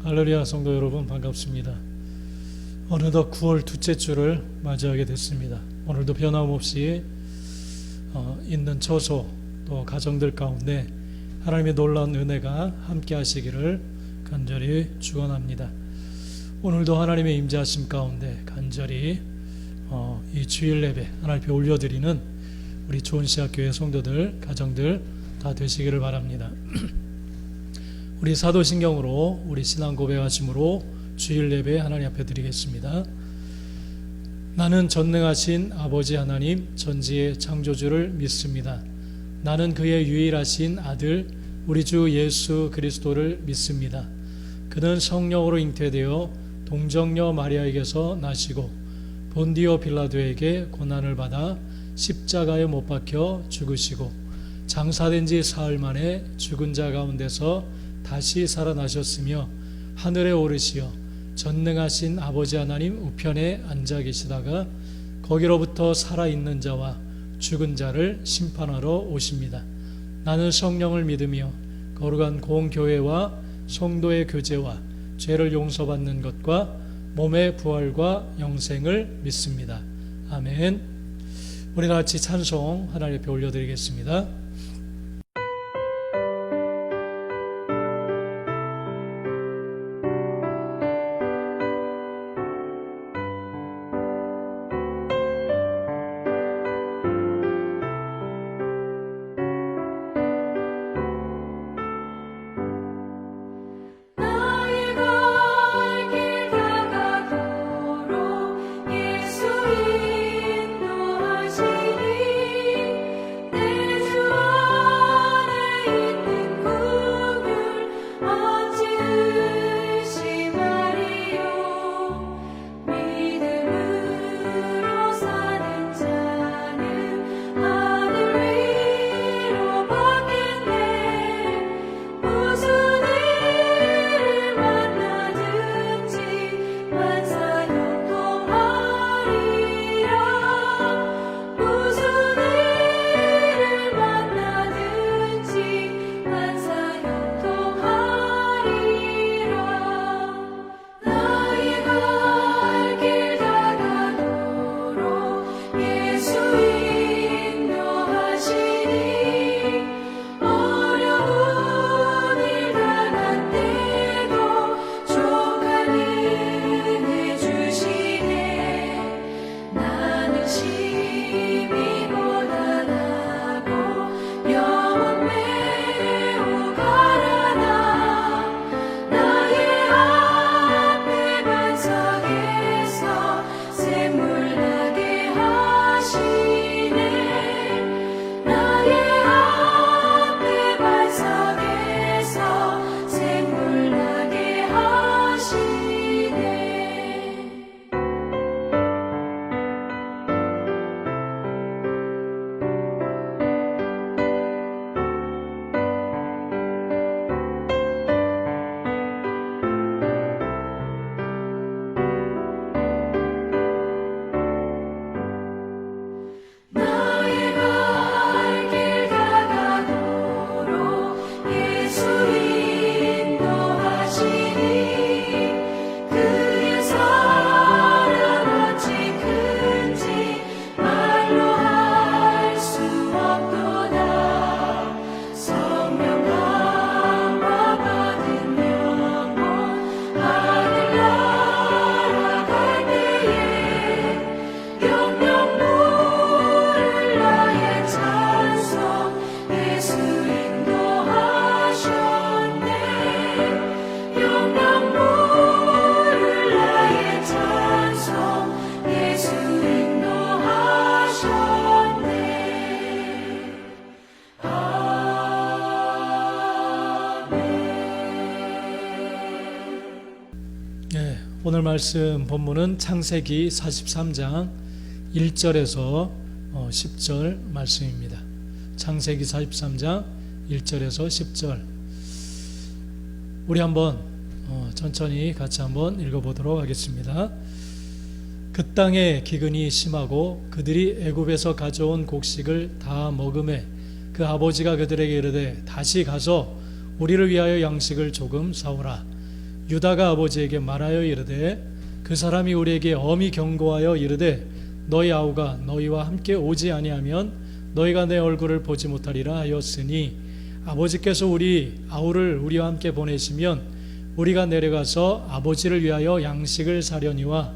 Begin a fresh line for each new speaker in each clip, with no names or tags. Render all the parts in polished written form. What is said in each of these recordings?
할렐루야. 성도 여러분 반갑습니다. 어느덧 9월 둘째 주를 맞이하게 됐습니다. 오늘도 변함없이 있는 처소 또 가정들 가운데 하나님의 놀라운 은혜가 함께 하시기를 간절히 축원합니다. 오늘도 하나님의 임재하심 가운데 간절히 이 주일 예배 하나님 앞에 올려드리는 우리 좋은시학교회 성도들 가정들 다 되시기를 바랍니다. 우리 사도신경으로 우리 신앙 고백하심으로 주일 예배 하나님 앞에 드리겠습니다. 나는 전능하신 아버지 하나님 전지의 창조주를 믿습니다. 나는 그의 유일하신 아들 우리 주 예수 그리스도를 믿습니다. 그는 성령으로 잉태되어 동정녀 마리아에게서 나시고 본디오 빌라도에게 고난을 받아 십자가에 못 박혀 죽으시고 장사된 지 사흘 만에 죽은 자 가운데서 다시 살아나셨으며 하늘에 오르시어 전능하신 아버지 하나님 우편에 앉아 계시다가 거기로부터 살아있는 자와 죽은 자를 심판하러 오십니다. 나는 성령을 믿으며 거룩한 공교회와 성도의 교제와 죄를 용서받는 것과 몸의 부활과 영생을 믿습니다. 아멘. 우리 같이 찬송 하나님 앞에 올려드리겠습니다. 오늘 말씀 본문은 창세기 43장 1절에서 10절 말씀입니다. 창세기 43장 1절에서 10절 우리 한번 천천히 같이 한번 읽어보도록 하겠습니다. 그 땅에 기근이 심하고 그들이 애굽에서 가져온 곡식을 다 먹음에 그 아버지가 그들에게 이르되 다시 가서 우리를 위하여 양식을 조금 사오라. 유다가 아버지에게 말하여 이르되 그 사람이 우리에게 엄히 경고하여 이르되 너희 아우가 너희와 함께 오지 아니하면 너희가 내 얼굴을 보지 못하리라 하였으니 아버지께서 우리 아우를 우리와 함께 보내시면 우리가 내려가서 아버지를 위하여 양식을 사려니와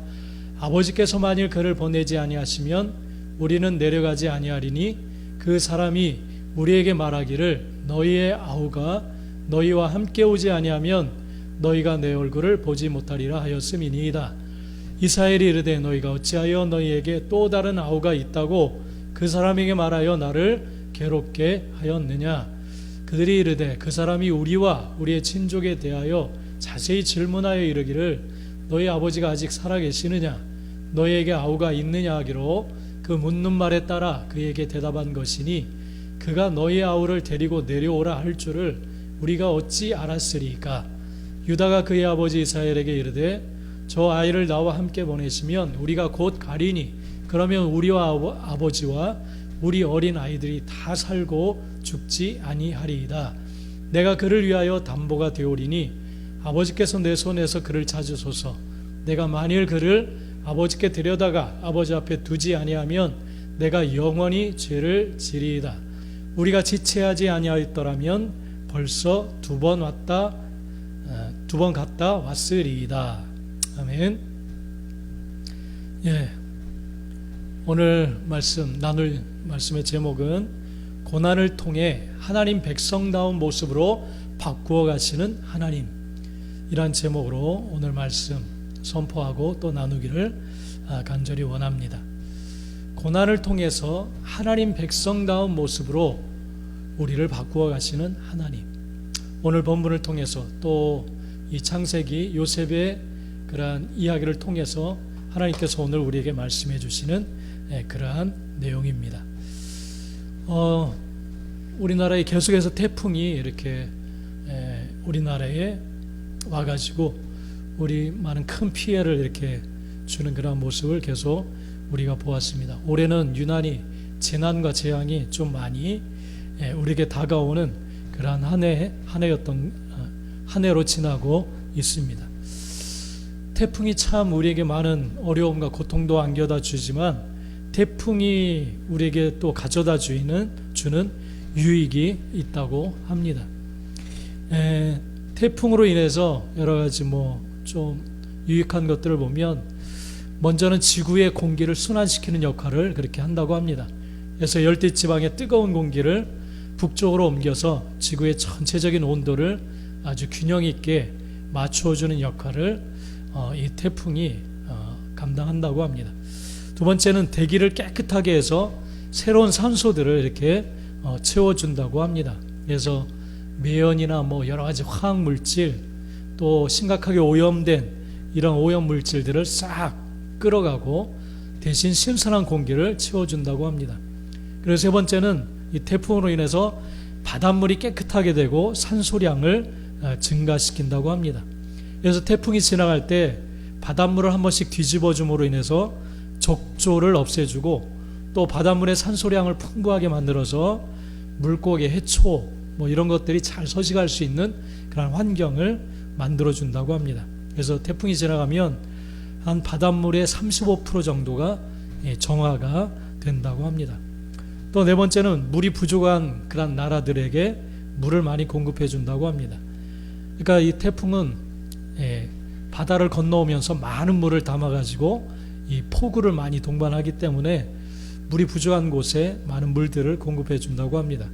아버지께서 만일 그를 보내지 아니하시면 우리는 내려가지 아니하리니 그 사람이 우리에게 말하기를 너희의 아우가 너희와 함께 오지 아니하면 너희가 내 얼굴을 보지 못하리라 하였음이니이다. 이스라엘이 이르되 너희가 어찌하여 너희에게 또 다른 아우가 있다고 그 사람에게 말하여 나를 괴롭게 하였느냐. 그들이 이르되 그 사람이 우리와 우리의 친족에 대하여 자세히 질문하여 이르기를 너희 아버지가 아직 살아계시느냐 너희에게 아우가 있느냐 하기로 그 묻는 말에 따라 그에게 대답한 것이니 그가 너희 아우를 데리고 내려오라 할 줄을 우리가 어찌 알았으리까. 유다가 그의 아버지 이스라엘에게 이르되 저 아이를 나와 함께 보내시면 우리가 곧 가리니 그러면 우리와 아버지와 우리 어린 아이들이 다 살고 죽지 아니하리이다. 내가 그를 위하여 담보가 되오리니 아버지께서 내 손에서 그를 찾으소서. 내가 만일 그를 아버지께 데려다가 아버지 앞에 두지 아니하면 내가 영원히 죄를 지리이다. 우리가 지체하지 아니하였더라면 벌써 두 번 갔다 왔으리이다. 아멘. 예, 오늘 나눌 말씀의 제목은 고난을 통해 하나님 백성다운 모습으로 바꾸어 가시는 하나님, 이란 제목으로 오늘 말씀 선포하고 또 나누기를 간절히 원합니다. 고난을 통해서 하나님 백성다운 모습으로 우리를 바꾸어 가시는 하나님, 오늘 본문을 통해서 또 이 창세기 요셉의 그러한 이야기를 통해서 하나님께서 오늘 우리에게 말씀해 주시는 그러한 내용입니다. 우리나라에 계속해서 태풍이 이렇게 우리나라에 와가지고 우리 많은 큰 피해를 이렇게 주는 그런 모습을 계속 우리가 보았습니다. 올해는 유난히 재난과 재앙이 좀 많이 우리에게 다가오는 그러한 한 해로 지나고 있습니다. 태풍이 참 우리에게 많은 어려움과 고통도 안겨다 주지만 태풍이 우리에게 또 가져다 주는 유익이 있다고 합니다. 태풍으로 인해서 여러 가지 좀 유익한 것들을 보면 먼저는 지구의 공기를 순환시키는 역할을 그렇게 한다고 합니다. 그래서 열대지방의 뜨거운 공기를 북쪽으로 옮겨서 지구의 전체적인 온도를 아주 균형 있게 맞춰주는 역할을 이 태풍이 감당한다고 합니다. 두 번째는 대기를 깨끗하게 해서 새로운 산소들을 이렇게 채워준다고 합니다. 그래서 매연이나 여러 가지 화학물질 또 심각하게 오염된 이런 오염물질들을 싹 끌어가고 대신 신선한 공기를 채워준다고 합니다. 그리고 세 번째는 이 태풍으로 인해서 바닷물이 깨끗하게 되고 산소량을 증가시킨다고 합니다. 그래서 태풍이 지나갈 때 바닷물을 한 번씩 뒤집어 줌으로 인해서 적조를 없애주고 또 바닷물의 산소량을 풍부하게 만들어서 물고기, 해초 이런 것들이 잘 서식할 수 있는 그런 환경을 만들어 준다고 합니다. 그래서 태풍이 지나가면 한 바닷물의 35% 정도가 정화가 된다고 합니다. 또 네 번째는 물이 부족한 그런 나라들에게 물을 많이 공급해 준다고 합니다. 그러니까 이 태풍은 바다를 건너오면서 많은 물을 담아가지고 이 폭우를 많이 동반하기 때문에 물이 부족한 곳에 많은 물들을 공급해 준다고 합니다.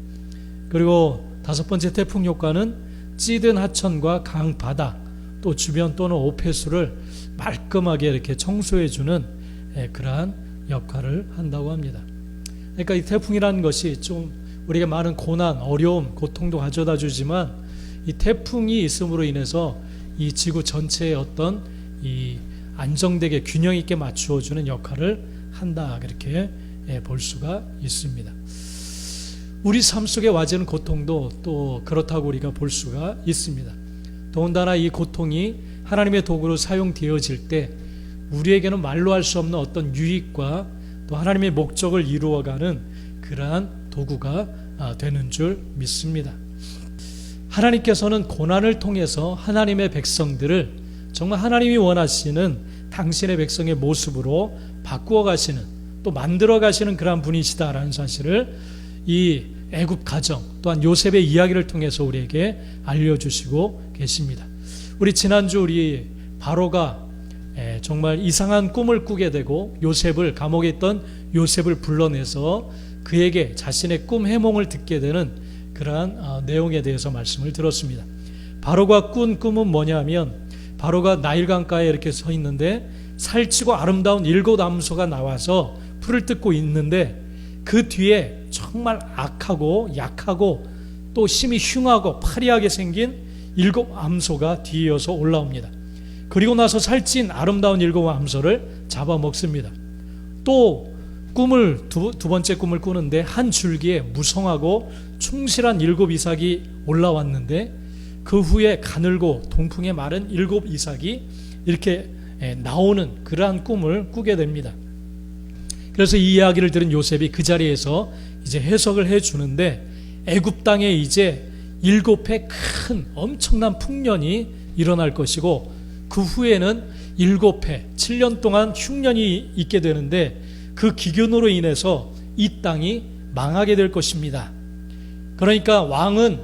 그리고 다섯 번째 태풍 효과는 찌든 하천과 강, 바다 또 주변 또는 오폐수를 말끔하게 이렇게 청소해 주는 그러한 역할을 한다고 합니다. 그러니까 이 태풍이라는 것이 좀 우리에게 많은 고난, 어려움, 고통도 가져다 주지만 이 태풍이 있음으로 인해서 이 지구 전체의 어떤 이 안정되게 균형 있게 맞추어 주는 역할을 한다, 그렇게 볼 수가 있습니다. 우리 삶 속에 와지는 고통도 또 그렇다고 우리가 볼 수가 있습니다. 더군다나 이 고통이 하나님의 도구로 사용되어질 때 우리에게는 말로 할 수 없는 어떤 유익과 또 하나님의 목적을 이루어가는 그러한 도구가 되는 줄 믿습니다. 하나님께서는 고난을 통해서 하나님의 백성들을 정말 하나님이 원하시는 당신의 백성의 모습으로 바꾸어 가시는, 또 만들어 가시는 그러한 분이시다라는 사실을 이 애굽 가정 또한 요셉의 이야기를 통해서 우리에게 알려주시고 계십니다. 우리 지난주 우리 바로가 정말 이상한 꿈을 꾸게 되고 요셉을, 감옥에 있던 요셉을 불러내서 그에게 자신의 꿈 해몽을 듣게 되는 그러한 내용에 대해서 말씀을 들었습니다. 바로가 꾼 꿈은 뭐냐면, 바로가 나일강가에 이렇게 서 있는데 살찌고 아름다운 7 암소가 나와서 풀을 뜯고 있는데 그 뒤에 정말 악하고 약하고 또 심히 흉하고 파리하게 생긴 7 암소가 뒤이어서 올라옵니다. 그리고 나서 살찐 아름다운 7 암소를 잡아먹습니다. 또 꿈을 두 번째 꿈을 꾸는데 한 줄기에 무성하고 충실한 7 이삭이 올라왔는데 그 후에 가늘고 동풍에 마른 7 이삭이 이렇게 나오는 그러한 꿈을 꾸게 됩니다. 그래서 이 이야기를 들은 요셉이 그 자리에서 이제 해석을 해주는데, 애굽 땅에 이제 7회 큰 엄청난 풍년이 일어날 것이고 그 후에는 7회 7년 동안 흉년이 있게 되는데 그 기근으로 인해서 이 땅이 망하게 될 것입니다. 그러니까 왕은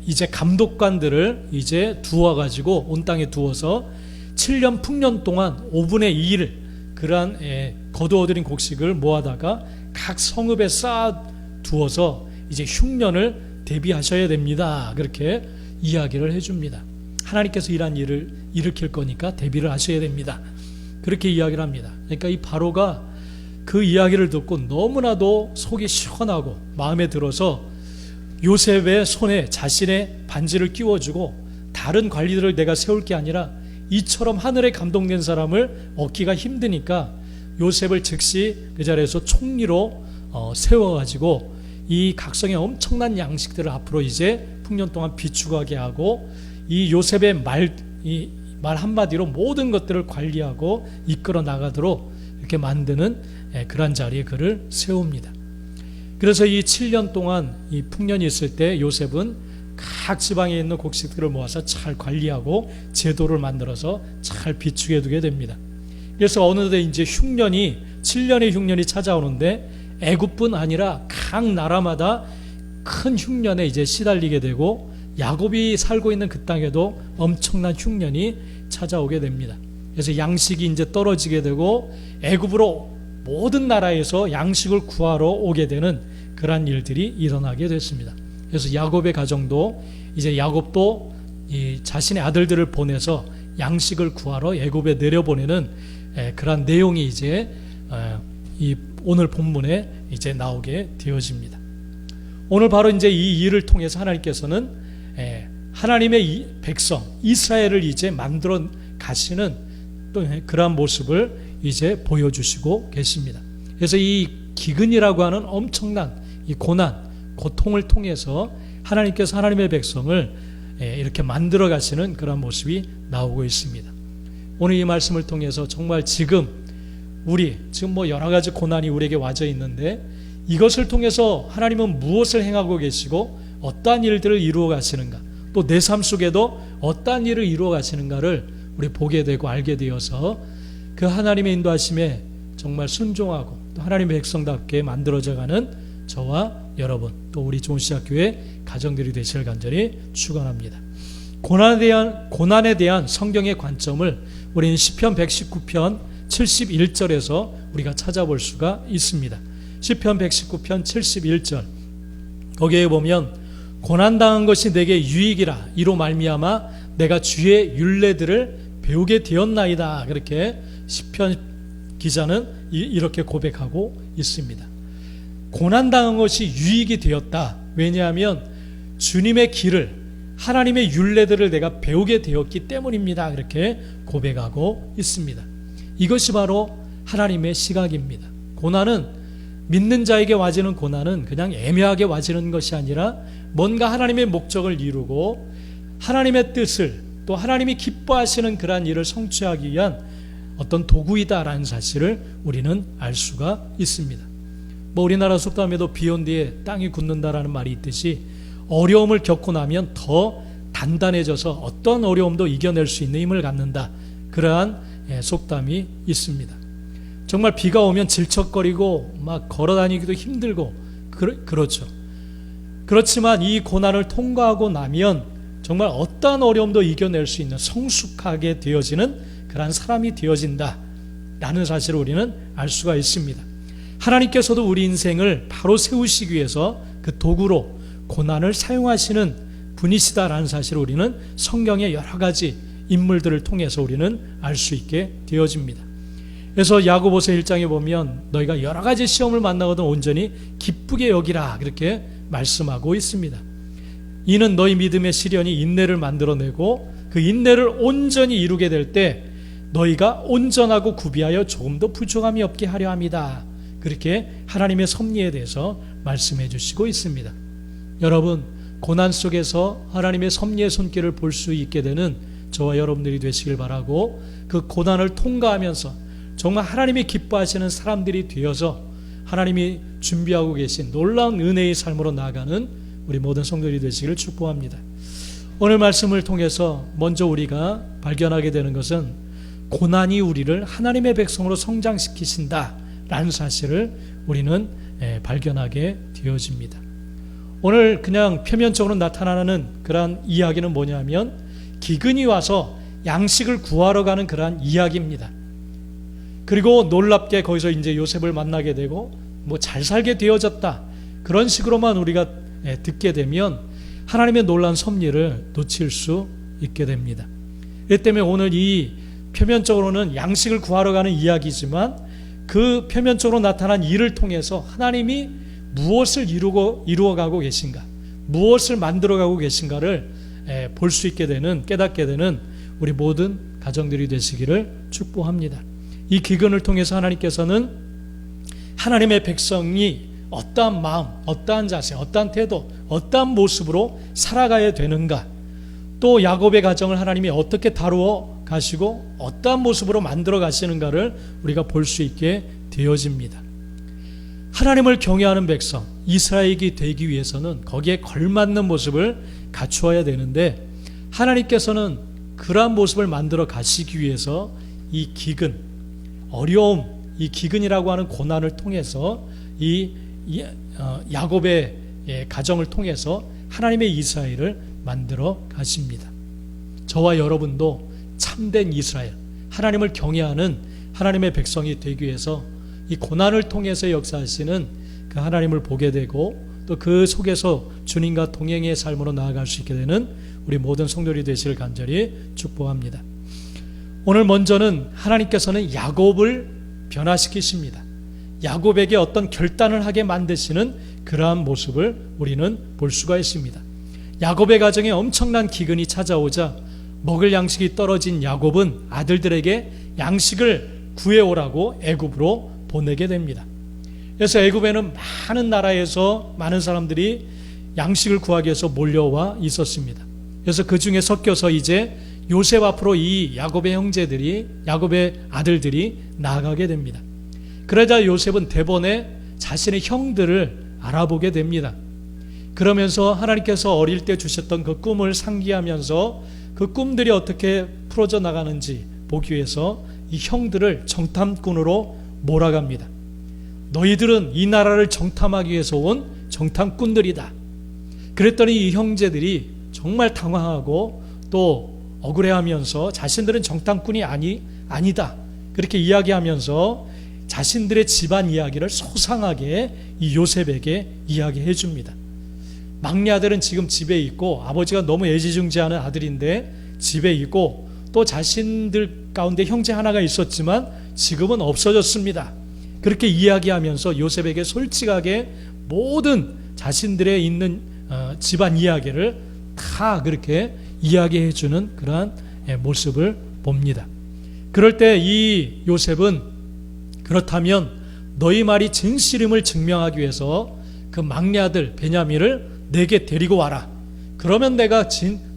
이제 감독관들을 이제 두어가지고 온 땅에 두어서 7년 풍년 동안 5분의 2를 그러한 거두어들인 곡식을 모아다가 각 성읍에 쌓아 두어서 이제 흉년을 대비하셔야 됩니다. 그렇게 이야기를 해줍니다. 하나님께서 이러한 일을 일으킬 거니까 대비를 하셔야 됩니다. 그렇게 이야기를 합니다. 그러니까 이 바로가 그 이야기를 듣고 너무나도 속이 시원하고 마음에 들어서 요셉의 손에 자신의 반지를 끼워주고, 다른 관리들을 내가 세울 게 아니라 이처럼 하늘에 감동된 사람을 얻기가 힘드니까 요셉을 즉시 그 자리에서 총리로 세워가지고 이 각성의 엄청난 양식들을 앞으로 이제 풍년 동안 비추하게 하고, 이 요셉의 말 한마디로 모든 것들을 관리하고 이끌어 나가도록 이렇게 만드는 그런 자리에 그를 세웁니다. 그래서 이 7년 동안 이 풍년이 있을 때 요셉은 각 지방에 있는 곡식들을 모아서 잘 관리하고 제도를 만들어서 잘 비추게 두게 됩니다. 그래서 어느덧 이제 흉년이 7년의 흉년이 찾아오는데 애굽뿐 아니라 각 나라마다 큰 흉년에 이제 시달리게 되고, 야곱이 살고 있는 그 땅에도 엄청난 흉년이 찾아오게 됩니다. 그래서 양식이 이제 떨어지게 되고 애굽으로 모든 나라에서 양식을 구하러 오게 되는 그러한 일들이 일어나게 됐습니다. 그래서 야곱의 가정도 이제 야곱도 이 자신의 아들들을 보내서 양식을 구하러 애굽에 내려보내는 그러한 내용이 이제 이 오늘 본문에 이제 나오게 되어집니다. 오늘 바로 이제 이 일을 통해서 하나님께서는 하나님의 백성 이스라엘을 이제 만들어 가시는 또 그러한 모습을 이제 보여주시고 계십니다. 그래서 이 기근이라고 하는 엄청난 이 고난, 고통을 통해서 하나님께서 하나님의 백성을 이렇게 만들어 가시는 그런 모습이 나오고 있습니다. 오늘 이 말씀을 통해서 정말 지금 뭐 여러 가지 고난이 우리에게 와져 있는데 이것을 통해서 하나님은 무엇을 행하고 계시고 어떠한 일들을 이루어 가시는가, 또 내 삶 속에도 어떠한 일을 이루어 가시는가를 우리 보게 되고 알게 되어서 그 하나님의 인도하심에 정말 순종하고 또 하나님의 백성답게 만들어져가는 저와 여러분, 또 우리 좋은시작교회 가정들이 되시길 간절히 축원합니다. 고난에 대한 성경의 관점을 우리는 시편 119편 71절에서 우리가 찾아볼 수가 있습니다. 시편 119편 71절, 거기에 보면 고난당한 것이 내게 유익이라, 이로 말미암아 내가 주의 율례들을 배우게 되었나이다. 그렇게 시편 기자는 이렇게 고백하고 있습니다. 고난당한 것이 유익이 되었다. 왜냐하면 주님의 길을, 하나님의 율례들을 내가 배우게 되었기 때문입니다. 그렇게 고백하고 있습니다. 이것이 바로 하나님의 시각입니다. 고난은, 믿는 자에게 와지는 고난은 그냥 애매하게 와지는 것이 아니라 뭔가 하나님의 목적을 이루고 하나님의 뜻을, 또 하나님이 기뻐하시는 그러한 일을 성취하기 위한 어떤 도구이다라는 사실을 우리는 알 수가 있습니다. 뭐 우리나라 속담에도 비 온 뒤에 땅이 굳는다라는 말이 있듯이 어려움을 겪고 나면 더 단단해져서 어떤 어려움도 이겨낼 수 있는 힘을 갖는다. 그러한 속담이 있습니다. 정말 비가 오면 질척거리고 막 걸어다니기도 힘들고 그렇죠. 그렇지만 이 고난을 통과하고 나면 정말 어떠한 어려움도 이겨낼 수 있는 성숙하게 되어지는 그러한 사람이 되어진다 라는 사실을 우리는 알 수가 있습니다. 하나님께서도 우리 인생을 바로 세우시기 위해서 그 도구로 고난을 사용하시는 분이시다라는 사실을 우리는 성경의 여러 가지 인물들을 통해서 우리는 알 수 있게 되어집니다. 그래서 야고보서 1장에 보면 너희가 여러 가지 시험을 만나거든 온전히 기쁘게 여기라 그렇게 말씀하고 있습니다. 이는 너희 믿음의 시련이 인내를 만들어내고 그 인내를 온전히 이루게 될 때 너희가 온전하고 구비하여 조금도 부족함이 없게 하려 합니다. 그렇게 하나님의 섭리에 대해서 말씀해 주시고 있습니다. 여러분, 고난 속에서 하나님의 섭리의 손길을 볼 수 있게 되는 저와 여러분들이 되시길 바라고, 그 고난을 통과하면서 정말 하나님이 기뻐하시는 사람들이 되어서 하나님이 준비하고 계신 놀라운 은혜의 삶으로 나아가는 우리 모든 성도들이 되시기를 축복합니다. 오늘 말씀을 통해서 먼저 우리가 발견하게 되는 것은 고난이 우리를 하나님의 백성으로 성장시키신다 라는 사실을 우리는 발견하게 되어집니다. 오늘 그냥 표면적으로 나타나는 그러한 이야기는 뭐냐면 기근이 와서 양식을 구하러 가는 그러한 이야기입니다. 그리고 놀랍게 거기서 이제 요셉을 만나게 되고 뭐 잘 살게 되어졌다, 그런 식으로만 우리가 듣게 되면 하나님의 놀라운 섭리를 놓칠 수 있게 됩니다. 이 때문에 오늘 이 표면적으로는 양식을 구하러 가는 이야기지만 그 표면적으로 나타난 일을 통해서 하나님이 무엇을 이루어가고 계신가, 무엇을 만들어가고 계신가를 볼 수 있게 되는, 깨닫게 되는 우리 모든 가정들이 되시기를 축복합니다. 이 기근을 통해서 하나님께서는 하나님의 백성이 어떠한 마음, 어떠한 자세, 어떠한 태도, 어떠한 모습으로 살아가야 되는가, 또 야곱의 가정을 하나님이 어떻게 다루어 가시고 어떠한 모습으로 만들어 가시는가를 우리가 볼 수 있게 되어집니다. 하나님을 경외하는 백성, 이스라엘이 되기 위해서는 거기에 걸맞는 모습을 갖추어야 되는데, 하나님께서는 그러한 모습을 만들어 가시기 위해서 이 기근, 어려움, 이 기근이라고 하는 고난을 통해서 이 야곱의 가정을 통해서 하나님의 이스라엘을 만들어 가십니다. 저와 여러분도 참된 이스라엘, 하나님을 경외하는 하나님의 백성이 되기 위해서 이 고난을 통해서 역사하시는 그 하나님을 보게 되고, 또 그 속에서 주님과 동행의 삶으로 나아갈 수 있게 되는 우리 모든 성도들이 되시길 간절히 축복합니다. 오늘 먼저는 하나님께서는 야곱을 변화시키십니다. 야곱에게 어떤 결단을 하게 만드시는 그러한 모습을 우리는 볼 수가 있습니다. 야곱의 가정에 엄청난 기근이 찾아오자 먹을 양식이 떨어진 야곱은 아들들에게 양식을 구해오라고 애굽으로 보내게 됩니다. 그래서 애굽에는 많은 나라에서 많은 사람들이 양식을 구하기 위해서 몰려와 있었습니다. 그래서 그 중에 섞여서 이제 요셉 앞으로 이 야곱의 형제들이, 야곱의 아들들이 나아가게 됩니다. 그러자 요셉은 대번에 자신의 형들을 알아보게 됩니다. 그러면서 하나님께서 어릴 때 주셨던 그 꿈을 상기하면서 그 꿈들이 어떻게 풀어져 나가는지 보기 위해서 이 형들을 정탐꾼으로 몰아갑니다. 너희들은 이 나라를 정탐하기 위해서 온 정탐꾼들이다. 그랬더니 이 형제들이 정말 당황하고 또 억울해하면서 자신들은 정탐꾼이 아니다 그렇게 이야기하면서 자신들의 집안 이야기를 소상하게 이 요셉에게 이야기해 줍니다. 막내 아들은 지금 집에 있고, 아버지가 너무 애지중지하는 아들인데 집에 있고, 또 자신들 가운데 형제 하나가 있었지만 지금은 없어졌습니다. 그렇게 이야기하면서 요셉에게 솔직하게 모든 자신들의 있는 집안 이야기를 다 그렇게 이야기해 주는 그러한 모습을 봅니다. 그럴 때 이 요셉은 그렇다면 너희 말이 진실임을 증명하기 위해서 그 막내 아들 베냐민을 내게 데리고 와라. 그러면 내가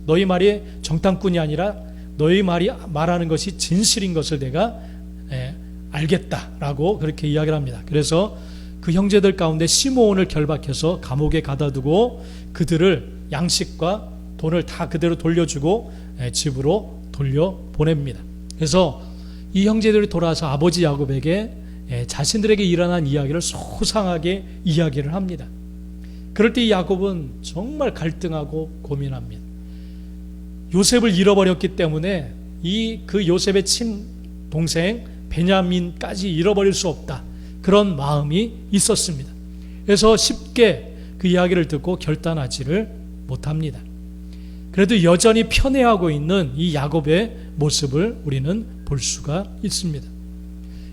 너희 말이 정탐꾼이 아니라 너희 말이 말하는 것이 진실인 것을 내가 알겠다라고 그렇게 이야기를 합니다. 그래서 그 형제들 가운데 시므온을 결박해서 감옥에 가다두고 그들을 양식과 돈을 다 그대로 돌려주고 집으로 돌려보냅니다. 그래서 이 형제들이 돌아와서 아버지 야곱에게 자신들에게 일어난 이야기를 소상하게 이야기를 합니다. 그럴 때 이 야곱은 정말 갈등하고 고민합니다. 요셉을 잃어버렸기 때문에 그 요셉의 친동생 베냐민까지 잃어버릴 수 없다, 그런 마음이 있었습니다. 그래서 쉽게 그 이야기를 듣고 결단하지를 못합니다. 그래도 여전히 편애하고 있는 이 야곱의 모습을 우리는 볼 수가 있습니다.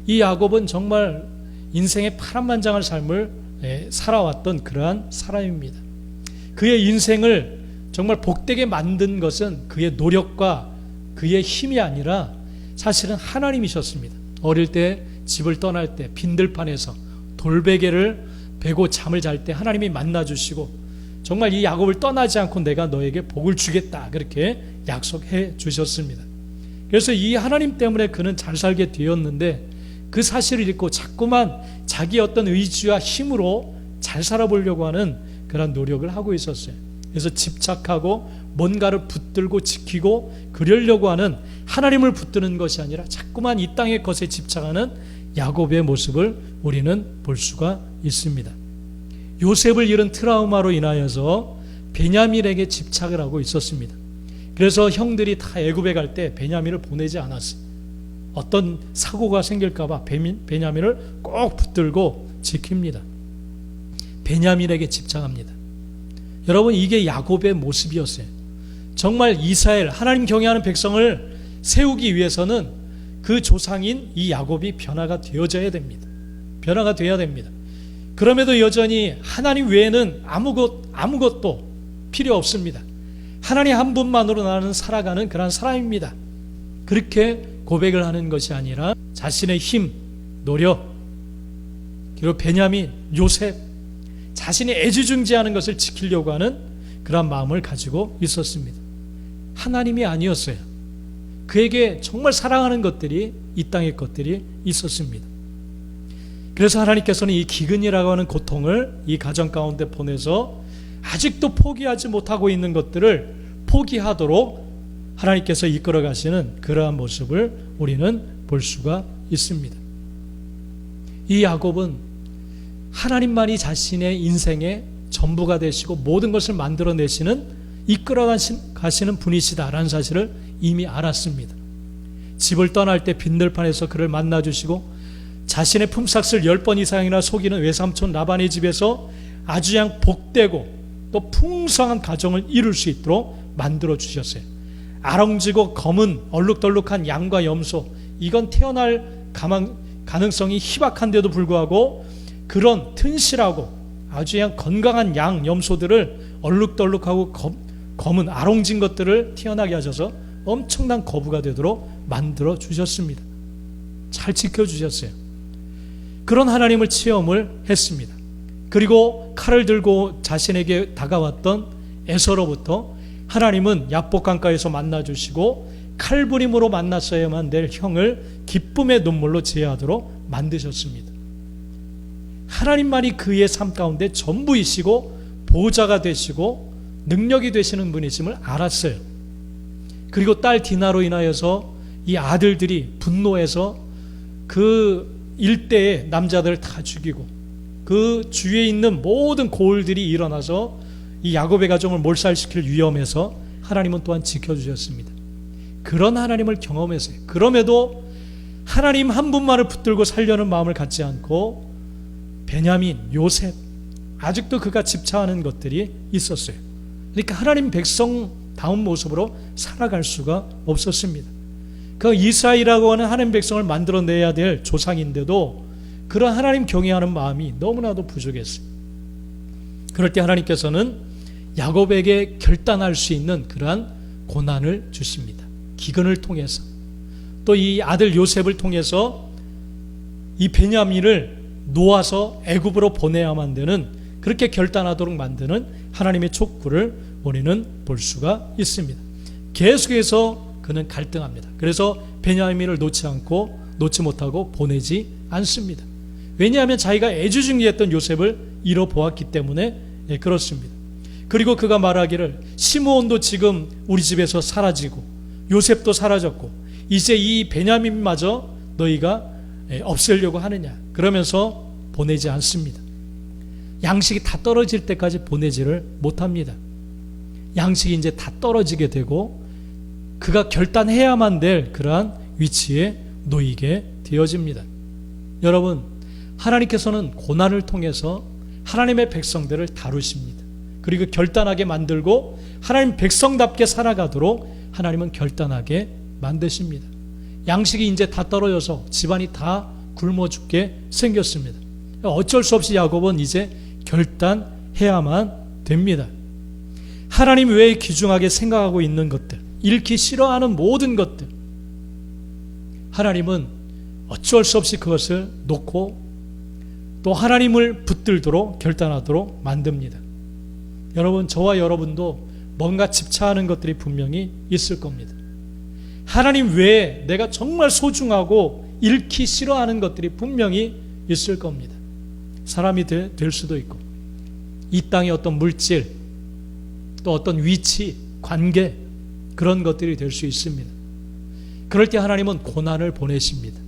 이 야곱은 정말 인생의 파란만장한 삶을 살아왔던 그러한 사람입니다. 그의 인생을 정말 복되게 만든 것은 그의 노력과 그의 힘이 아니라 사실은 하나님이셨습니다. 어릴 때 집을 떠날 때 빈들판에서 돌베개를 베고 잠을 잘 때 하나님이 만나주시고 정말 이 야곱을 떠나지 않고 내가 너에게 복을 주겠다, 그렇게 약속해 주셨습니다. 그래서 이 하나님 때문에 그는 잘 살게 되었는데 그 사실을 잊고 자꾸만 자기 어떤 의지와 힘으로 잘 살아보려고 하는 그런 노력을 하고 있었어요. 그래서 집착하고 뭔가를 붙들고 지키고 그러려고 하는, 하나님을 붙드는 것이 아니라 자꾸만 이 땅의 것에 집착하는 야곱의 모습을 우리는 볼 수가 있습니다. 요셉을 잃은 트라우마로 인하여서 베냐민에게 집착을 하고 있었습니다. 그래서 형들이 다 애굽에 갈 때 베냐민을 보내지 않았어요. 어떤 사고가 생길까 봐 베냐민을 꼭 붙들고 지킵니다. 베냐민에게 집착합니다. 여러분, 이게 야곱의 모습이었어요. 정말 이스라엘, 하나님 경외하는 백성을 세우기 위해서는 그 조상인 이 야곱이 변화가 되어져야 됩니다. 변화가 되어야 됩니다. 그럼에도 여전히 하나님 외에는 아무것도 필요 없습니다. 하나님 한 분만으로 나는 살아가는 그런 사람입니다. 그렇게 고백을 하는 것이 아니라 자신의 힘, 노력, 그리고 베냐민, 요셉, 자신이 애지중지하는 것을 지키려고 하는 그런 마음을 가지고 있었습니다. 하나님이 아니었어요. 그에게 정말 사랑하는 것들이, 이 땅의 것들이 있었습니다. 그래서 하나님께서는 이 기근이라고 하는 고통을 이 가정 가운데 보내서 아직도 포기하지 못하고 있는 것들을 포기하도록 하나님께서 이끌어 가시는 그러한 모습을 우리는 볼 수가 있습니다. 이 야곱은 하나님만이 자신의 인생의 전부가 되시고 모든 것을 만들어내시는, 이끌어 가시는 분이시다라는 사실을 이미 알았습니다. 집을 떠날 때 빈들판에서 그를 만나주시고 자신의 품삯을 10번 이상이나 속이는 외삼촌 라반의 집에서 아주 그냥 복되고 또 풍성한 가정을 이룰 수 있도록 만들어 주셨어요. 아롱지고 검은 얼룩덜룩한 양과 염소, 이건 태어날 가능성이 희박한데도 불구하고 그런 튼실하고 아주 그냥 건강한 양, 염소들을 얼룩덜룩하고 검은 아롱진 것들을 태어나게 하셔서 엄청난 거부가 되도록 만들어 주셨습니다. 잘 지켜주셨어요. 그런 하나님을 체험을 했습니다. 그리고 칼을 들고 자신에게 다가왔던 에서로부터 하나님은 야복 강가에서 만나주시고 칼부림으로 만났어야만 될 형을 기쁨의 눈물로 제하도록 만드셨습니다. 하나님만이 그의 삶 가운데 전부이시고 보호자가 되시고 능력이 되시는 분이심을 알았어요. 그리고 딸 디나로 인하여서 이 아들들이 분노해서 그 일대의 남자들을 다 죽이고 그 주위에 있는 모든 고을들이 일어나서 이 야곱의 가정을 몰살시킬 위험에서 하나님은 또한 지켜주셨습니다. 그런 하나님을 경험했어요. 그럼에도 하나님 한 분만을 붙들고 살려는 마음을 갖지 않고 베냐민, 요셉, 아직도 그가 집착하는 것들이 있었어요. 그러니까 하나님 백성다운 모습으로 살아갈 수가 없었습니다. 그 이스라엘이라고 하는 하나님 백성을 만들어내야 될 조상인데도 그런 하나님 경외하는 마음이 너무나도 부족했어요. 그럴 때 하나님께서는 야곱에게 결단할 수 있는 그러한 고난을 주십니다. 기근을 통해서, 또 이 아들 요셉을 통해서 이 베냐민을 놓아서 애굽으로 보내야만 되는, 그렇게 결단하도록 만드는 하나님의 촉구를 우리는 볼 수가 있습니다. 계속해서 그는 갈등합니다. 그래서 베냐민을 놓지 못하고 보내지 않습니다. 왜냐하면 자기가 애지중지했던 요셉을 잃어보았기 때문에 그렇습니다. 그리고 그가 말하기를 시므온도 지금 우리 집에서 사라지고 요셉도 사라졌고 이제 이 베냐민마저 너희가 없애려고 하느냐. 그러면서 보내지 않습니다. 양식이 다 떨어질 때까지 보내지를 못합니다. 양식이 이제 다 떨어지게 되고 그가 결단해야만 될 그러한 위치에 놓이게 되어집니다. 여러분, 하나님께서는 고난을 통해서 하나님의 백성들을 다루십니다. 그리고 결단하게 만들고 하나님 백성답게 살아가도록 하나님은 결단하게 만드십니다. 양식이 이제 다 떨어져서 집안이 다 굶어 죽게 생겼습니다. 어쩔 수 없이 야곱은 이제 결단해야만 됩니다. 하나님 외에 귀중하게 생각하고 있는 것들, 잃기 싫어하는 모든 것들, 하나님은 어쩔 수 없이 그것을 놓고 또 하나님을 붙들도록 결단하도록 만듭니다. 여러분, 저와 여러분도 뭔가 집착하는 것들이 분명히 있을 겁니다. 하나님 외에 내가 정말 소중하고 잃기 싫어하는 것들이 분명히 있을 겁니다. 사람이 될 수도 있고 이 땅의 어떤 물질 또 어떤 위치, 관계 그런 것들이 될 수 있습니다. 그럴 때 하나님은 고난을 보내십니다.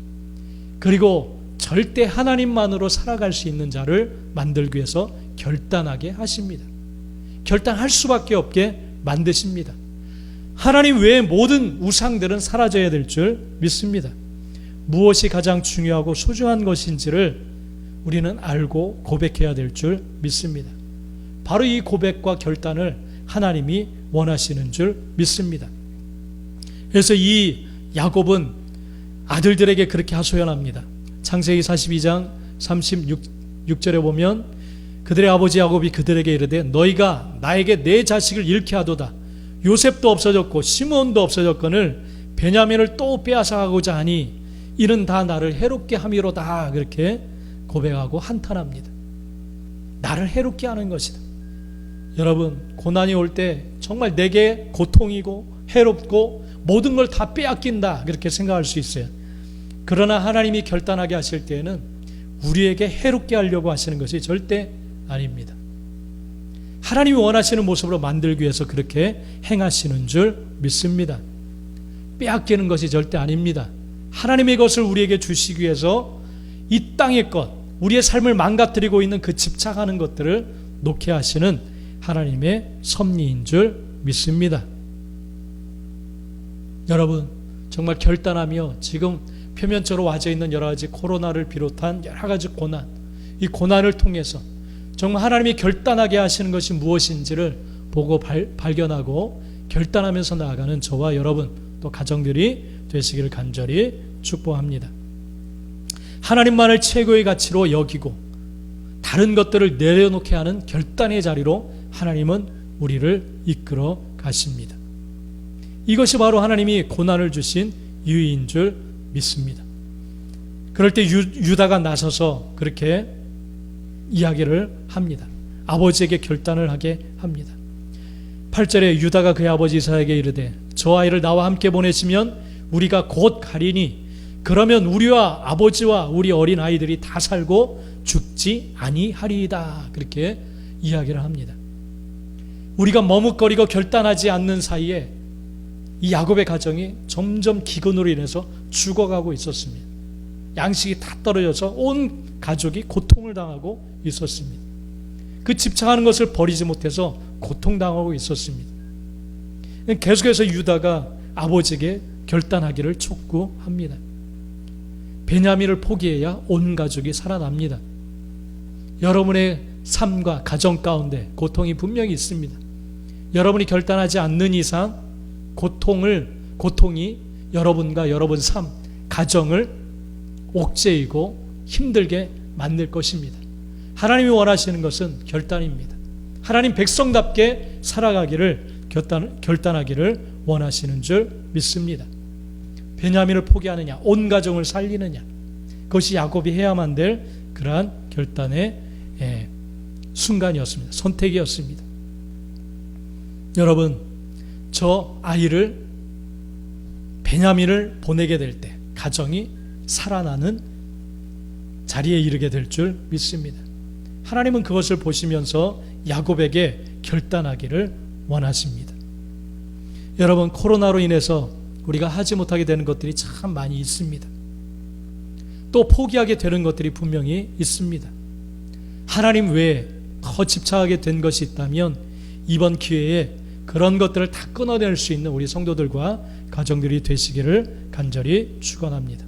그리고 절대 하나님만으로 살아갈 수 있는 자를 만들기 위해서 결단하게 하십니다. 결단할 수밖에 없게 만드십니다. 하나님 외의 모든 우상들은 사라져야 될 줄 믿습니다. 무엇이 가장 중요하고 소중한 것인지를 우리는 알고 고백해야 될 줄 믿습니다. 바로 이 고백과 결단을 하나님이 원하시는 줄 믿습니다. 그래서 이 야곱은 아들들에게 그렇게 하소연합니다. 창세기 42장 36절에 보면 그들의 아버지 야곱이 그들에게 이르되 너희가 나에게 내 자식을 잃게 하도다. 요셉도 없어졌고 시므온도 없어졌거늘 베냐민을 또 빼앗아가고자 하니 이는 다 나를 해롭게 함이로다. 그렇게 고백하고 한탄합니다. 나를 해롭게 하는 것이다. 여러분, 고난이 올 때 정말 내게 고통이고 해롭고 모든 걸 다 빼앗긴다 그렇게 생각할 수 있어요. 그러나 하나님이 결단하게 하실 때에는 우리에게 해롭게 하려고 하시는 것이 절대 아닙니다. 하나님이 원하시는 모습으로 만들기 위해서 그렇게 행하시는 줄 믿습니다. 빼앗기는 것이 절대 아닙니다. 하나님의 것을 우리에게 주시기 위해서 이 땅의 것, 우리의 삶을 망가뜨리고 있는 그 집착하는 것들을 놓게 하시는 하나님의 섭리인 줄 믿습니다. 여러분, 정말 결단하며 지금 표면적으로 와져 있는 여러 가지 코로나를 비롯한 여러 가지 고난, 이 고난을 통해서 정말 하나님이 결단하게 하시는 것이 무엇인지를 보고 발견하고 결단하면서 나아가는 저와 여러분 또 가정들이 되시기를 간절히 축복합니다. 하나님만을 최고의 가치로 여기고 다른 것들을 내려놓게 하는 결단의 자리로 하나님은 우리를 이끌어 가십니다. 이것이 바로 하나님이 고난을 주신 이유인 줄 믿습니다. 그럴 때 유다가 나서서 그렇게 이야기를 합니다. 아버지에게 결단을 하게 합니다. 8절에 유다가 그의 아버지 이삭에게 이르되 저 아이를 나와 함께 보내시면 우리가 곧 가리니 그러면 우리와 아버지와 우리 어린 아이들이 다 살고 죽지 아니하리이다. 그렇게 이야기를 합니다. 우리가 머뭇거리고 결단하지 않는 사이에 이 야곱의 가정이 점점 기근으로 인해서 죽어가고 있었습니다. 양식이 다 떨어져서 온 가족이 고통을 당하고 있었습니다. 그 집착하는 것을 버리지 못해서 고통당하고 있었습니다. 계속해서 유다가 아버지에게 결단하기를 촉구합니다. 베냐민을 포기해야 온 가족이 살아납니다. 여러분의 삶과 가정 가운데 고통이 분명히 있습니다. 여러분이 결단하지 않는 이상 고통이 여러분과 여러분 삶, 가정을 옥죄이고 힘들게 만들 것입니다. 하나님이 원하시는 것은 결단입니다. 하나님 백성답게 살아가기를 결단하기를 원하시는 줄 믿습니다. 베냐민을 포기하느냐, 온 가정을 살리느냐, 그것이 야곱이 해야만 될 그러한 결단의 순간이었습니다. 선택이었습니다. 여러분, 저 아이를 베냐민을 보내게 될 때 가정이 살아나는 자리에 이르게 될 줄 믿습니다. 하나님은 그것을 보시면서 야곱에게 결단하기를 원하십니다. 여러분, 코로나로 인해서 우리가 하지 못하게 되는 것들이 참 많이 있습니다. 또 포기하게 되는 것들이 분명히 있습니다. 하나님 외에 더 집착하게 된 것이 있다면 이번 기회에 그런 것들을 다 끊어낼 수 있는 우리 성도들과 가정들이 되시기를 간절히 축원합니다.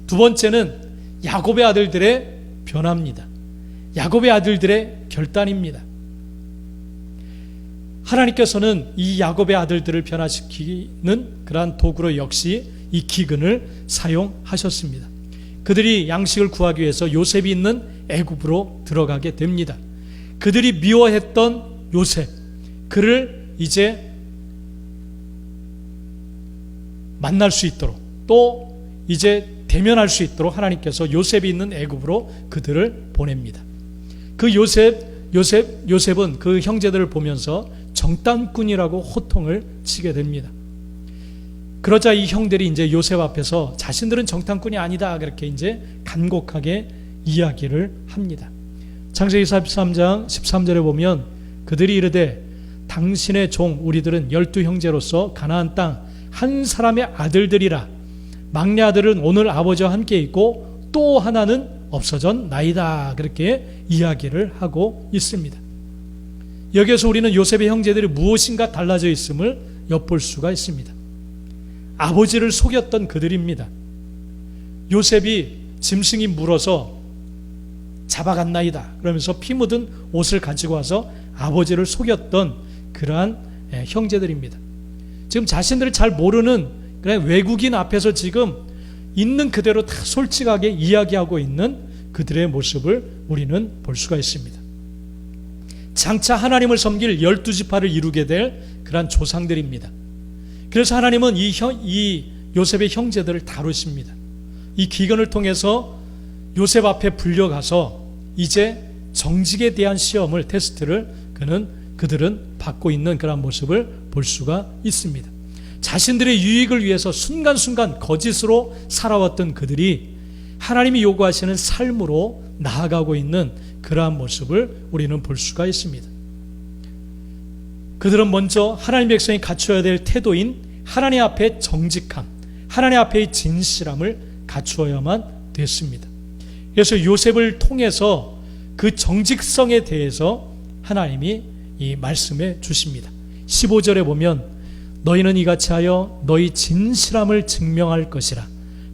두 번째는 야곱의 아들들의 변화입니다. 야곱의 아들들의 결단입니다. 하나님께서는 이 야곱의 아들들을 변화시키는 그러한 도구로 역시 이 기근을 사용하셨습니다. 그들이 양식을 구하기 위해서 요셉이 있는 애굽으로 들어가게 됩니다. 그들이 미워했던 요셉, 그를 이제 만날 수 있도록, 또 이제 대면할 수 있도록 하나님께서 요셉이 있는 애굽으로 그들을 보냅니다. 그 요셉은 그 형제들을 보면서 정탐꾼이라고 호통을 치게 됩니다. 그러자 이 형들이 이제 요셉 앞에서 자신들은 정탐꾼이 아니다, 그렇게 이제 간곡하게 이야기를 합니다. 창세기 43장 13절에 보면 그들이 이르되 당신의 종 우리들은 12형제로서 가나안 땅 한 사람의 아들들이라. 막내 아들은 오늘 아버지와 함께 있고 또 하나는 없어졌나이다, 그렇게 이야기를 하고 있습니다. 여기에서 우리는 요셉의 형제들이 무엇인가 달라져 있음을 엿볼 수가 있습니다. 아버지를 속였던 그들입니다. 요셉이 짐승이 물어서 잡아갔나이다 그러면서 피 묻은 옷을 가지고 와서 아버지를 속였던 그러한 형제들입니다. 지금 자신들을 잘 모르는 그냥 외국인 앞에서 지금 있는 그대로 다 솔직하게 이야기하고 있는 그들의 모습을 우리는 볼 수가 있습니다. 장차 하나님을 섬길 12지파를 이루게 될 그러한 조상들입니다. 그래서 하나님은 이 요셉의 형제들을 다루십니다. 이 기근을 통해서 요셉 앞에 불려가서 이제 정직에 대한 시험을, 테스트를 그들은 받고 있는 그런 모습을 볼 수가 있습니다. 자신들의 유익을 위해서 순간순간 거짓으로 살아왔던 그들이 하나님이 요구하시는 삶으로 나아가고 있는 그러한 모습을 우리는 볼 수가 있습니다. 그들은 먼저 하나님 백성이 갖춰야 될 태도인 하나님 앞에 정직함, 하나님 앞에 진실함을 갖추어야만 됐습니다. 그래서 요셉을 통해서 그 정직성에 대해서 하나님이 이 말씀해 주십니다. 15절에 보면 너희는 이같이 하여 너희 진실함을 증명할 것이라.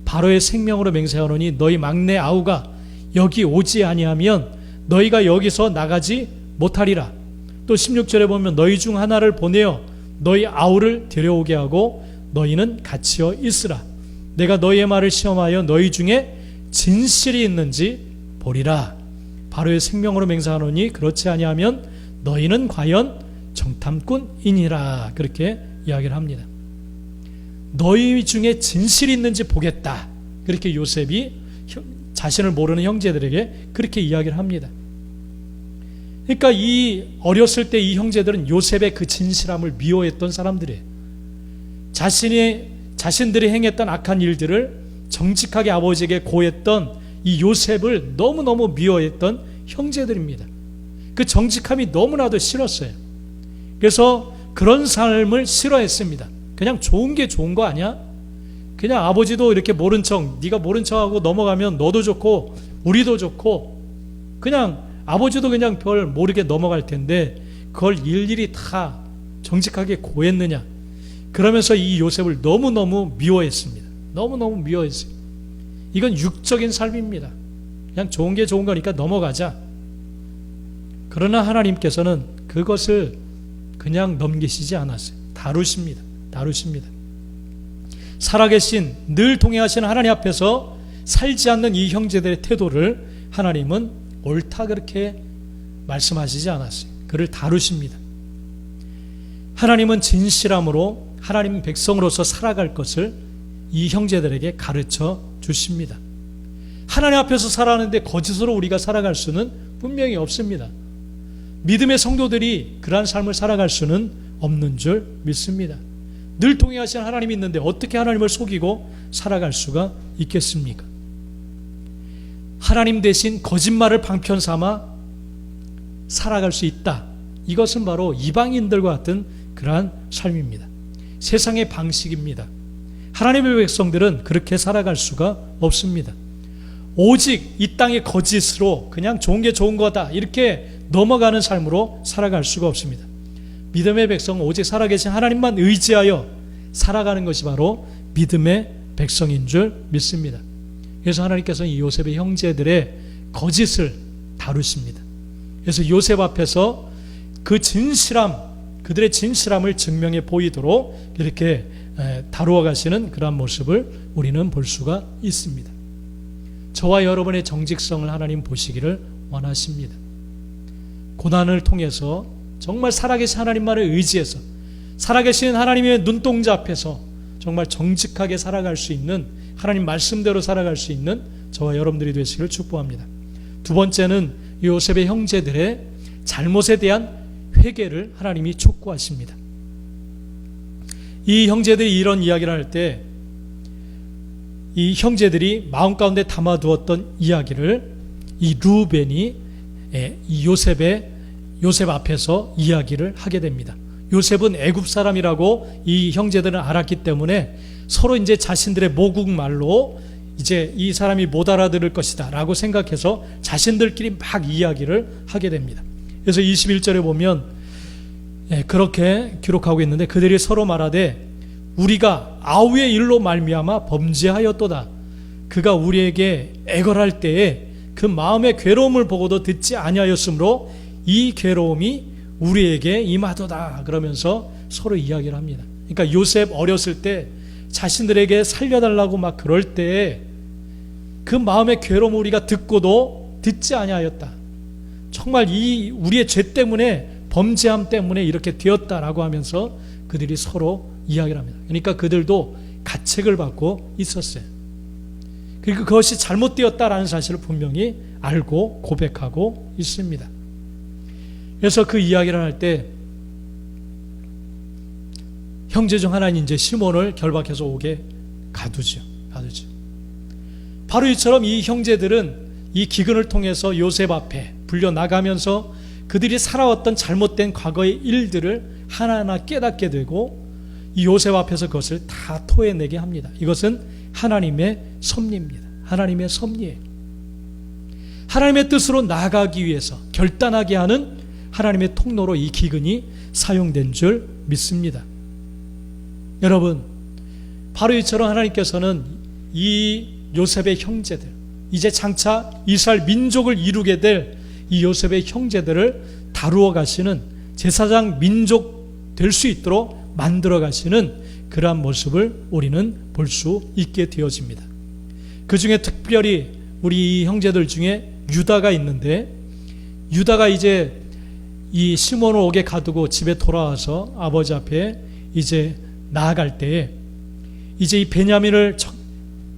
바로의 생명으로 맹세하노니 너희 막내 아우가 여기 오지 아니하면 너희가 여기서 나가지 못하리라. 또 16절에 보면 너희 중 하나를 보내어 너희 아우를 데려오게 하고 너희는 갇혀 있으라. 내가 너희의 말을 시험하여 너희 중에 진실이 있는지 보리라. 바로의 생명으로 맹세하노니 그렇지 아니하면 너희는 과연 정탐꾼이니라. 그렇게 이야기를 합니다. 너희 중에 진실이 있는지 보겠다. 그렇게 요셉이 자신을 모르는 형제들에게 그렇게 이야기를 합니다. 그러니까 이 어렸을 때 이 형제들은 요셉의 그 진실함을 미워했던 사람들이에요. 자신들이 행했던 악한 일들을 정직하게 아버지에게 고했던 이 요셉을 너무너무 미워했던 형제들입니다. 그 정직함이 너무나도 싫었어요. 그래서 그런 삶을 싫어했습니다. 그냥 좋은 게 좋은 거 아니야? 그냥 아버지도 이렇게 모른 척, 네가 모른 척하고 넘어가면 너도 좋고 우리도 좋고, 그냥 아버지도 그냥 별 모르게 넘어갈 텐데 그걸 일일이 다 정직하게 고했느냐. 그러면서 이 요셉을 너무너무 미워했습니다. 너무너무 미워했어요. 이건 육적인 삶입니다. 그냥 좋은 게 좋은 거니까 넘어가자. 그러나 하나님께서는 그것을 그냥 넘기시지 않았어요. 다루십니다. 살아계신, 늘 동행하시는 하나님 앞에서 살지 않는 이 형제들의 태도를 하나님은 옳다 그렇게 말씀하시지 않았어요. 그를 다루십니다. 하나님은 진실함으로 하나님 백성으로서 살아갈 것을 이 형제들에게 가르쳐 주십니다. 하나님 앞에서 살아가는데 거짓으로 우리가 살아갈 수는 분명히 없습니다. 믿음의 성도들이 그러한 삶을 살아갈 수는 없는 줄 믿습니다. 늘 동행하시는 하나님이 있는데 어떻게 하나님을 속이고 살아갈 수가 있겠습니까? 하나님 대신 거짓말을 방편 삼아 살아갈 수 있다. 이것은 바로 이방인들과 같은 그러한 삶입니다. 세상의 방식입니다. 하나님의 백성들은 그렇게 살아갈 수가 없습니다. 오직 이 땅의 거짓으로 그냥 좋은 게 좋은 거다 이렇게 넘어가는 삶으로 살아갈 수가 없습니다. 믿음의 백성은 오직 살아계신 하나님만 의지하여 살아가는 것이 바로 믿음의 백성인 줄 믿습니다. 그래서 하나님께서는 이 요셉의 형제들의 거짓을 다루십니다. 그래서 요셉 앞에서 그 그들의 진실함을 증명해 보이도록 이렇게 다루어 가시는 그런 모습을 우리는 볼 수가 있습니다. 저와 여러분의 정직성을 하나님 보시기를 원하십니다. 고난을 통해서 정말 살아계신 하나님만을 의지해서 살아계신 하나님의 눈동자 앞에서 정말 정직하게 살아갈 수 있는, 하나님 말씀대로 살아갈 수 있는 저와 여러분들이 되시기를 축복합니다. 두 번째는 요셉의 형제들의 잘못에 대한 회개를 하나님이 촉구하십니다. 이 형제들이 이런 이야기를 할 때 이 형제들이 마음 가운데 담아두었던 이야기를 이 루벤이 이 요셉 앞에서 이야기를 하게 됩니다. 요셉은 애굽 사람이라고 이 형제들은 알았기 때문에 서로 이제 자신들의 모국 말로 이제 이 사람이 못 알아들을 것이다 라고 생각해서 자신들끼리 막 이야기를 하게 됩니다. 그래서 21절에 보면 그렇게 기록하고 있는데 그들이 서로 말하되 우리가 아우의 일로 말미암아 범죄하였도다. 그가 우리에게 애걸할 때에 그 마음의 괴로움을 보고도 듣지 아니하였으므로 이 괴로움이 우리에게 임하도다. 그러면서 서로 이야기를 합니다. 그러니까 요셉 어렸을 때 자신들에게 살려달라고 막 그럴 때에 그 마음의 괴로움을 우리가 듣고도 듣지 아니하였다. 정말 이 우리의 죄 때문에, 범죄함 때문에 이렇게 되었다라고 하면서 그들이 서로 이야기를 합니다. 그러니까 그들도 가책을 받고 있었어요. 그리고 그것이 잘못되었다라는 사실을 분명히 알고 고백하고 있습니다. 그래서 그 이야기를 할 때 형제 중 하나인 이제 시몬을 결박해서 옥에 가두죠. 바로 이처럼 이 형제들은 이 기근을 통해서 요셉 앞에 불려나가면서 그들이 살아왔던 잘못된 과거의 일들을 하나하나 깨닫게 되고 이 요셉 앞에서 그것을 다 토해내게 합니다. 이것은 하나님의 섭리입니다. 하나님의 섭리예요. 하나님의 뜻으로 나아가기 위해서 결단하게 하는 하나님의 통로로 이 기근이 사용된 줄 믿습니다. 여러분, 바로 이처럼 하나님께서는 이 요셉의 형제들, 이제 장차 이스라엘 민족을 이루게 될 이 요셉의 형제들을 다루어 가시는 제사장 민족 될 수 있도록 만들어 가시는 그러한 모습을 우리는 볼 수 있게 되어집니다. 그 중에 특별히 우리 형제들 중에 유다가 있는데, 유다가 이제 이 시몬을 옥에 가두고 집에 돌아와서 아버지 앞에 이제 나아갈 때에 이제 이 베냐민을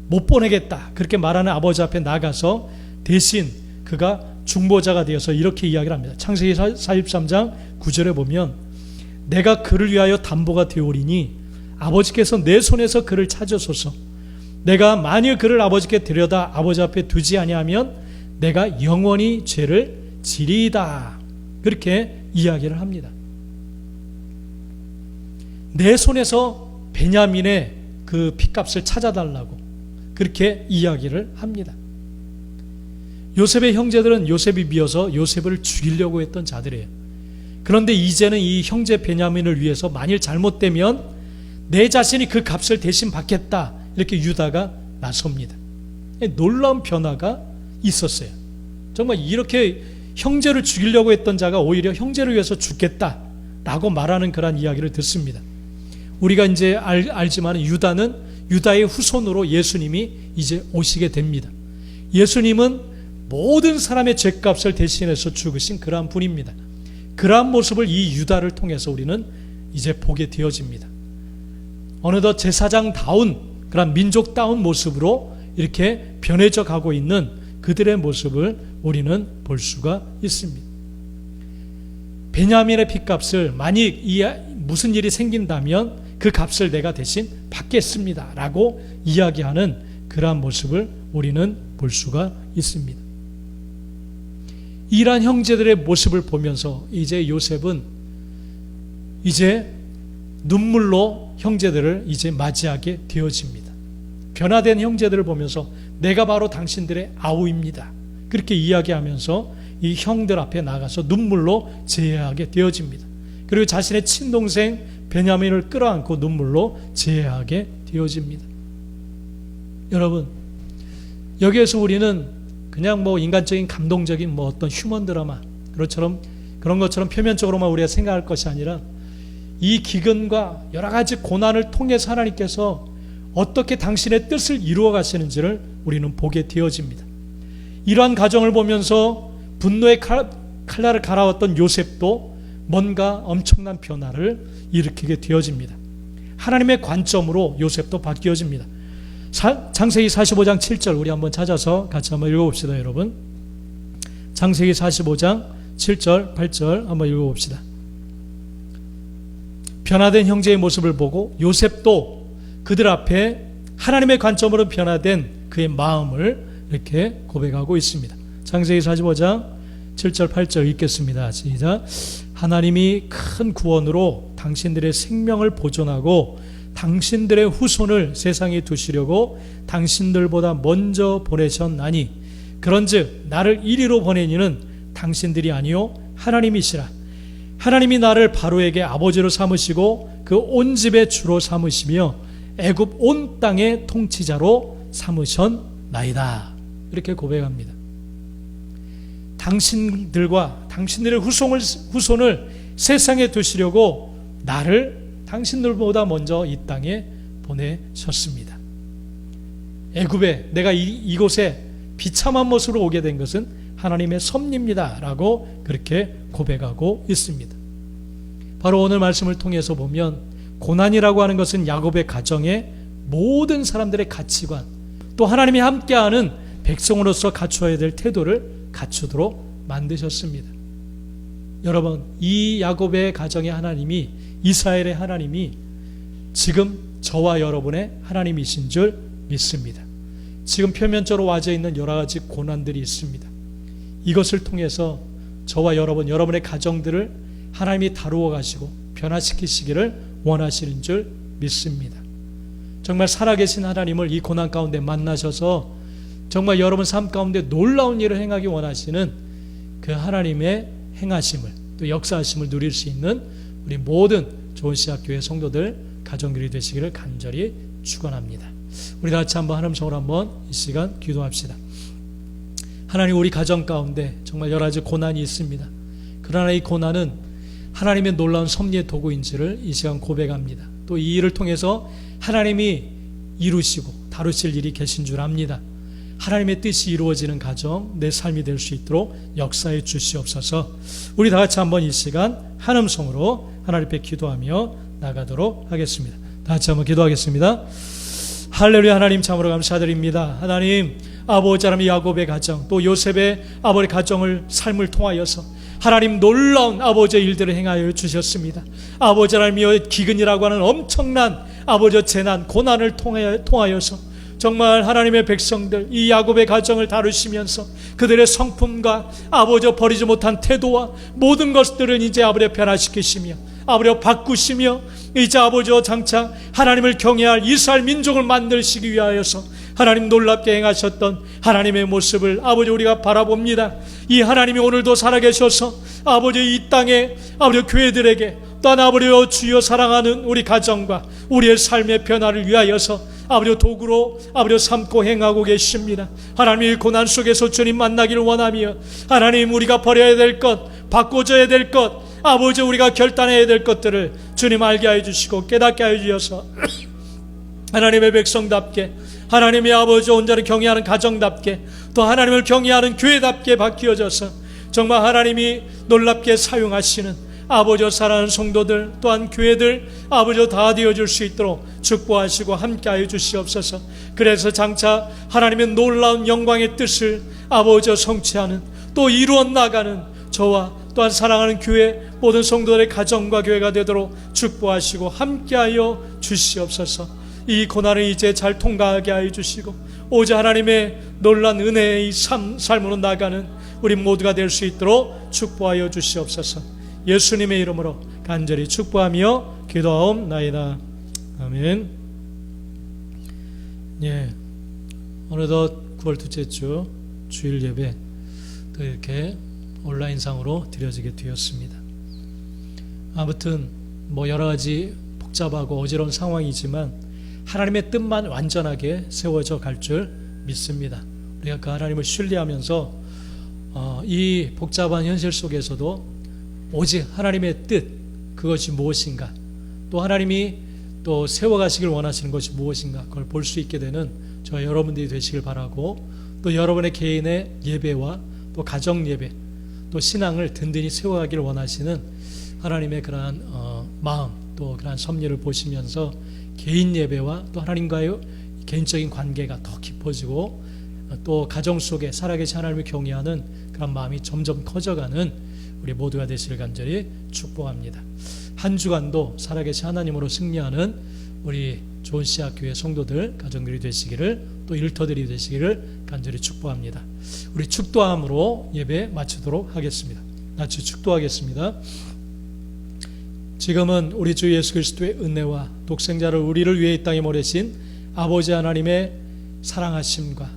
못 보내겠다 그렇게 말하는 아버지 앞에 나가서 대신 그가 중보자가 되어서 이렇게 이야기를 합니다. 창세기 43장 9절에 보면 내가 그를 위하여 담보가 되오리니 아버지께서 내 손에서 그를 찾으소서. 내가 만일 그를 아버지께 데려다 아버지 앞에 두지 아니하면 내가 영원히 죄를 지리이다. 그렇게 이야기를 합니다. 내 손에서 베냐민의 그 핏값을 찾아달라고 그렇게 이야기를 합니다. 요셉의 형제들은 요셉이 미워서 요셉을 죽이려고 했던 자들이에요. 그런데 이제는 이 형제 베냐민을 위해서 만일 잘못되면 내 자신이 그 값을 대신 받겠다 이렇게 유다가 나섭니다. 놀라운 변화가 있었어요. 정말 이렇게 형제를 죽이려고 했던 자가 오히려 형제를 위해서 죽겠다라고 말하는 그런 이야기를 듣습니다. 우리가 이제 알지만 유다는 유다의 후손으로 예수님이 이제 오시게 됩니다. 예수님은 모든 사람의 죄값을 대신해서 죽으신 그러한 분입니다. 그러한 모습을 이 유다를 통해서 우리는 이제 보게 되어집니다. 어느덧 제사장다운 그런 민족다운 모습으로 이렇게 변해져 가고 있는 그들의 모습을 우리는 볼 수가 있습니다. 베냐민의 핏값을 만약 무슨 일이 생긴다면 그 값을 내가 대신 받겠습니다 라고 이야기하는 그러한 모습을 우리는 볼 수가 있습니다. 이러한 형제들의 모습을 보면서 이제 요셉은 이제 눈물로 형제들을 이제 맞이하게 되어집니다. 변화된 형제들을 보면서 내가 바로 당신들의 아우입니다. 그렇게 이야기하면서 이 형들 앞에 나가서 눈물로 제해하게 되어집니다. 그리고 자신의 친동생 베냐민을 끌어안고 눈물로 제해하게 되어집니다. 여러분, 여기에서 우리는 그냥 인간적인 감동적인 어떤 휴먼 드라마 그런 것처럼 표면적으로만 우리가 생각할 것이 아니라 이 기근과 여러 가지 고난을 통해서 하나님께서 어떻게 당신의 뜻을 이루어 가시는지를 우리는 보게 되어집니다. 이러한 가정을 보면서 분노의 칼날을 갈아왔던 요셉도 뭔가 엄청난 변화를 일으키게 되어집니다. 하나님의 관점으로 요셉도 바뀌어집니다. 창세기 45장 7절 우리 한번 찾아서 같이 한번 읽어봅시다. 여러분, 창세기 45장 7절 8절 한번 읽어봅시다. 변화된 형제의 모습을 보고 요셉도 그들 앞에 하나님의 관점으로 변화된 그의 마음을 이렇게 고백하고 있습니다. 창세기 45장 7절 8절 읽겠습니다. 시작. 하나님이 큰 구원으로 당신들의 생명을 보존하고 당신들의 후손을 세상에 두시려고 당신들보다 먼저 보내셨나니 그런즉 나를 이리로 보내니는 당신들이 아니요 하나님이시라. 하나님이 나를 바로에게 아버지로 삼으시고 그 온 집의 주로 삼으시며 애굽 온 땅의 통치자로 삼으셨나이다. 이렇게 고백합니다. 당신들과 당신들의 후손을 세상에 두시려고 나를 당신들보다 먼저 이 땅에 보내셨습니다. 애굽에 내가 이곳에 비참한 모습으로 오게 된 것은 하나님의 섭리입니다 라고 그렇게 고백하고 있습니다. 바로 오늘 말씀을 통해서 보면 고난이라고 하는 것은 야곱의 가정의 모든 사람들의 가치관, 또 하나님이 함께하는 백성으로서 갖추어야 될 태도를 갖추도록 만드셨습니다. 여러분, 이 야곱의 가정의 하나님이, 이스라엘의 하나님이 지금 저와 여러분의 하나님이신 줄 믿습니다. 지금 표면적으로 와져 있는 여러 가지 고난들이 있습니다. 이것을 통해서 저와 여러분의 가정들을 하나님이 다루어 가시고 변화시키시기를 원하시는 줄 믿습니다. 정말 살아계신 하나님을 이 고난 가운데 만나셔서 정말 여러분 삶 가운데 놀라운 일을 행하기 원하시는 그 하나님의 행하심을, 또 역사하심을 누릴 수 있는 우리 모든 좋은 시학교회 성도들, 가정들이 되시기를 간절히 축원합니다. 우리 다 같이 한번 하나님 성으로 한번 이 시간 기도합시다. 하나님, 우리 가정 가운데 정말 여러 가지 고난이 있습니다. 그러나 이 고난은 하나님의 놀라운 섭리의 도구인지를 이 시간 고백합니다. 또 이 일을 통해서 하나님이 이루시고 다루실 일이 계신 줄 압니다. 하나님의 뜻이 이루어지는 가정, 내 삶이 될 수 있도록 역사해 주시옵소서. 우리 다 같이 한번 이 시간 한음성으로 하나님 앞에 기도하며 나가도록 하겠습니다. 다 같이 한번 기도하겠습니다. 할렐루야. 하나님 참으로 감사드립니다. 하나님, 아버지 하나님 야곱의 가정, 또 요셉의 아버지 가정을 삶을 통하여서 하나님 놀라운 아버지의 일들을 행하여 주셨습니다. 아버지 하나님이여, 기근이라고 하는 엄청난 아버지 재난, 고난을 통하여서 정말 하나님의 백성들, 이 야곱의 가정을 다루시면서 그들의 성품과 아버지 버리지 못한 태도와 모든 것들은 이제 아버지 변화시키시며 아버지 바꾸시며 이제 아버지 장차 하나님을 경외할 이스라엘 민족을 만드시기 위하여서 하나님 놀랍게 행하셨던 하나님의 모습을 아버지 우리가 바라봅니다. 이 하나님이 오늘도 살아계셔서 아버지 이 땅에 아버지 교회들에게 또한 아버지 주여 사랑하는 우리 가정과 우리의 삶의 변화를 위하여서 아버지 도구로 아버지 삼고 행하고 계십니다. 하나님의 고난 속에서 주님 만나기를 원하며 하나님, 우리가 버려야 될 것, 바꿔줘야 될 것, 아버지 우리가 결단해야 될 것들을 주님 알게 하여 주시고 깨닫게 하여 주셔서 하나님의 백성답게, 하나님의 아버지 온전히 경외하는 가정답게, 또 하나님을 경외하는 교회답게 바뀌어져서 정말 하나님이 놀랍게 사용하시는 아버지 사랑하는 성도들, 또한 교회들 아버지 다 되어줄 수 있도록 축복하시고 함께하여 주시옵소서. 그래서 장차 하나님의 놀라운 영광의 뜻을 아버지 성취하는, 또 이루어 나가는 저와 또한 사랑하는 교회 모든 성도들의 가정과 교회가 되도록 축복하시고 함께하여 주시옵소서. 이 고난을 이제 잘 통과하게 하여 주시고 오직 하나님의 놀란 은혜의 삶으로 나가는 우리 모두가 될 수 있도록 축복하여 주시옵소서. 예수님의 이름으로 간절히 축복하며 기도하옵나이다. 아멘. 예, 어느덧 9월 둘째 주 주일 예배 또 이렇게 온라인상으로 드려지게 되었습니다. 아무튼 여러 가지 복잡하고 어지러운 상황이지만 하나님의 뜻만 완전하게 세워져 갈 줄 믿습니다. 우리가 그 하나님을 신뢰하면서 이 복잡한 현실 속에서도 오직 하나님의 뜻, 그것이 무엇인가, 또 하나님이 또 세워가시길 원하시는 것이 무엇인가, 그걸 볼 수 있게 되는 저와 여러분들이 되시길 바라고, 또 여러분의 개인의 예배와 또 가정 예배, 또 신앙을 든든히 세워가기를 원하시는 하나님의 그러한 마음, 또 그러한 섭리를 보시면서 개인 예배와 또 하나님과의 개인적인 관계가 더 깊어지고, 또 가정 속에 살아계신 하나님을 경외하는 그런 마음이 점점 커져가는 우리 모두가 되시길 간절히 축복합니다. 한 주간도 살아계신 하나님으로 승리하는 우리 좋은 씨앗교회 성도들, 가정들이 되시기를, 또 일터들이 되시기를 간절히 축복합니다. 우리 축도함으로 예배 마치도록 하겠습니다. 같이 축도하겠습니다. 지금은 우리 주 예수 그리스도의 은혜와 독생자를 우리를 위해 이 땅에 보내신 아버지 하나님의 사랑하심과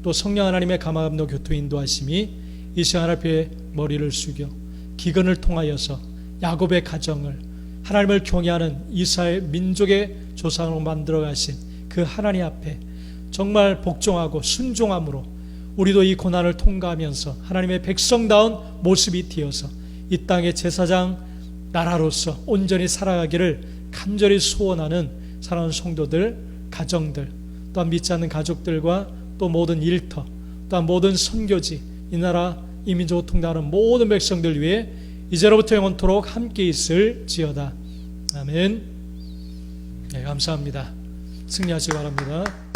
또 성령 하나님의 감화감동 교토 인도하심이 이 시간 앞에 머리를 숙여 기근을 통하여서 야곱의 가정을, 하나님을 경외하는 이스라엘 민족의 조상으로 만들어 가신 그 하나님 앞에 정말 복종하고 순종함으로 우리도 이 고난을 통과하면서 하나님의 백성다운 모습이 되어서 이 땅의 제사장 나라로서 온전히 살아가기를 간절히 소원하는 사랑하는 성도들, 가정들, 또한 믿지 않는 가족들과 또 모든 일터, 또한 모든 선교지, 이 나라 이 민족을 통달하는 모든 백성들 위해 이제로부터 영원토록 함께 있을지어다. 아멘. 네, 감사합니다. 승리하시기 바랍니다.